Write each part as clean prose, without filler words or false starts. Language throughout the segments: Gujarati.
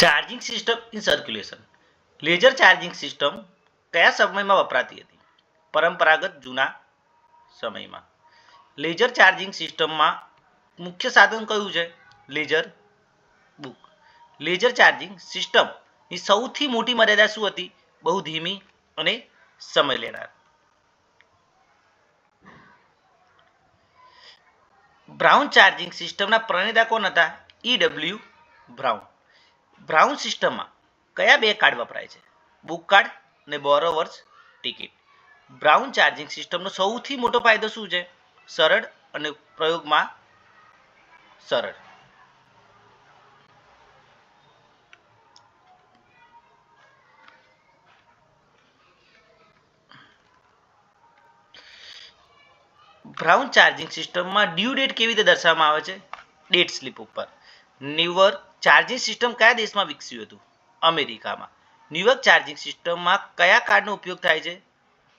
Charging system in circulation. Laser charging system કયા સમયમાં વપરાતી હતી? પરંપરાગત જૂના સમયમાં. લેઝર ચાર્જિંગ સિસ્ટમમાં મુખ્ય સાધન કયું છે? Laser book. લેઝર ચાર્જિંગ સિસ્ટમની સૌથી મોટી મર્યાદા શું હતી? બહુ ધીમી અને સમય લેનાર. બ્રાઉન ચાર્જિંગ સિસ્ટમના પ્રણેતા કોણ હતા? ઈ.ડબલ્યુ. બ્રાઉન. બ્રાઉન સિસ્ટમમાં કયા બે કાર્ડ વપરાય છે? બુક કાર્ડ અને બોરોવર્સ ટિકિટ. બ્રાઉન ચાર્જિંગ સિસ્ટમનો સૌથી મોટો ફાયદો શું છે? સરળ અને પ્રયોગમાં સરળ. બ્રાઉન ચાર્જિંગ સિસ્ટમમાં ડ્યુ ડેટ કેવી રીતે દર્શાવવામાં આવે છે? ડેટ સ્લીપ ઉપર. ન્યુઅર્ક ચાર્જિંગ સિસ્ટમ કયા દેશમાં વિકસ્યું હતું? અમેરિકામાં. ન્યુઅર્ક ચાર્જિંગ સિસ્ટમમાં કયા કાર્ડનો ઉપયોગ થાય છે?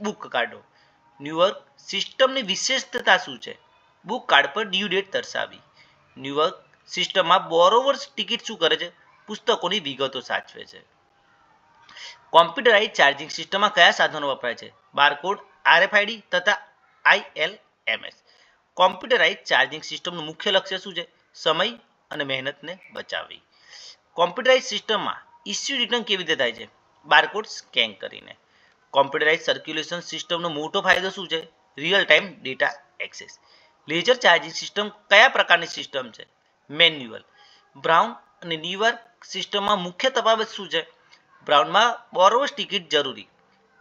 બુક કાર્ડો. ન્યુઅર્ક સિસ્ટમની વિશેષતા શું છે? બુક કાર્ડ પર ડ્યુ ડેટ દર્શાવી. ન્યુઅર્ક સિસ્ટમમાં બોરોવર્સ ટિકિટ શું કરે છે? પુસ્તકોની વિગતો સાચવે છે. કોમ્પ્યુટરાઇઝ ચાર્જિંગ સિસ્ટમમાં કયા સાધનો વપરાય છે? બારકોડ, આરએફઆઈડી તથા ILMS. કોમ્પ્યુટરાઇઝ ચાર્જિંગ સિસ્ટમનું મુખ્ય લક્ષ્ય શું છે? સમય અને મહેનતને બચાવવી. કોમ્પ્યુટરાઇઝ સિસ્ટમમાં ઇસ્યુ રિટર્ન કેવી રીતે થાય છે? બારકોડ સ્કેન કરીને. કોમ્પ્યુટરાઇઝ સર્ક્યુલેશન સિસ્ટમનો મોટો ફાયદો શું છે? Real time data access. Laser charging system કયા પ્રકારની સિસ્ટમ છે? મેન્યુઅલ. બ્રાઉન અને ન્યુઅર્ક સિસ્ટમમાં મુખ્ય તફાવત શું છે? બ્રાઉનમાં બોરોવર્સ ટિકિટ જરૂરી,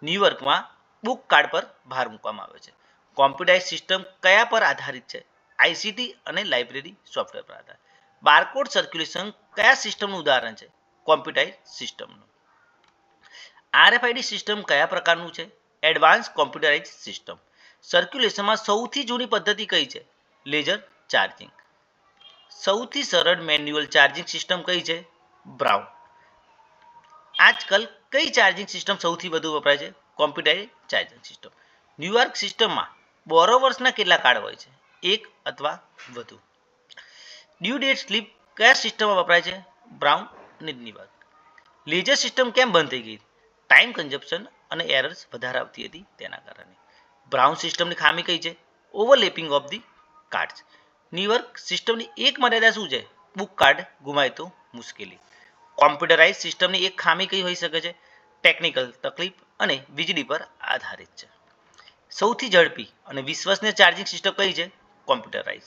ન્યુઅર્કમાં બુક કાર્ડ પર ભાર મૂકવામાં આવે છે. કોમ્પ્યુટરાઇઝ સિસ્ટમ કયા પર આધારિત છે? આઈસીટી અને લાઇબ્રેરી સોફ્ટવેર પર આધારિત. બારકોડ સર્ક્યુલેશન કયા સિસ્ટમનું ઉદાહરણ છે? કોમ્પ્યુટરાઇઝ સિસ્ટમનું. આરએફઆઈડી સિસ્ટમ કયા પ્રકારનું છે? Advance computerise system. સર્ક્યુલેશનમાં સૌથી જૂની પદ્ધતિ કઈ છે? Laser charging. સૌથી સરળ મેન્યુઅલ ચાર્જિંગ સિસ્ટમ કઈ છે? બ્રાઉન. આજકાલ કઈ ચાર્જિંગ સિસ્ટમ સૌથી વધુ વપરાય છે? Computerise charging system. ન્યુઅર્ક સિસ્ટમમાં બોરોવર્સના કેટલા કાર્ડ હોય છે? એક અથવા વધુ. ડ્યુ ડેટ સ્લીપ કયા સિસ્ટમમાં વપરાય છે? બ્રાઉન અને ન્યુઅર્ક. લેઝર સિસ્ટમ કેમ બંધ થઈ ગઈ? ટાઈમ કન્ઝપ્શન અને એરર્સ વધારે આવતી હતી તેના કારણે. બ્રાઉન સિસ્ટમની ખામી કઈ છે? Overlapping of the cards. Newark સિસ્ટમની એક મર્યાદા શું છે? બુક કાર્ડ ગુમાય તો મુશ્કેલી. કોમ્પ્યુટરાઇઝ સિસ્ટમની એક ખામી કઈ હોઈ શકે છે? ટેકનિકલ તકલીફ અને વીજળી પર આધારિત છે. સૌથી ઝડપી અને વિશ્વસનીય ચાર્જિંગ સિસ્ટમ કઈ છે? કોમ્પ્યુટરાઇઝ.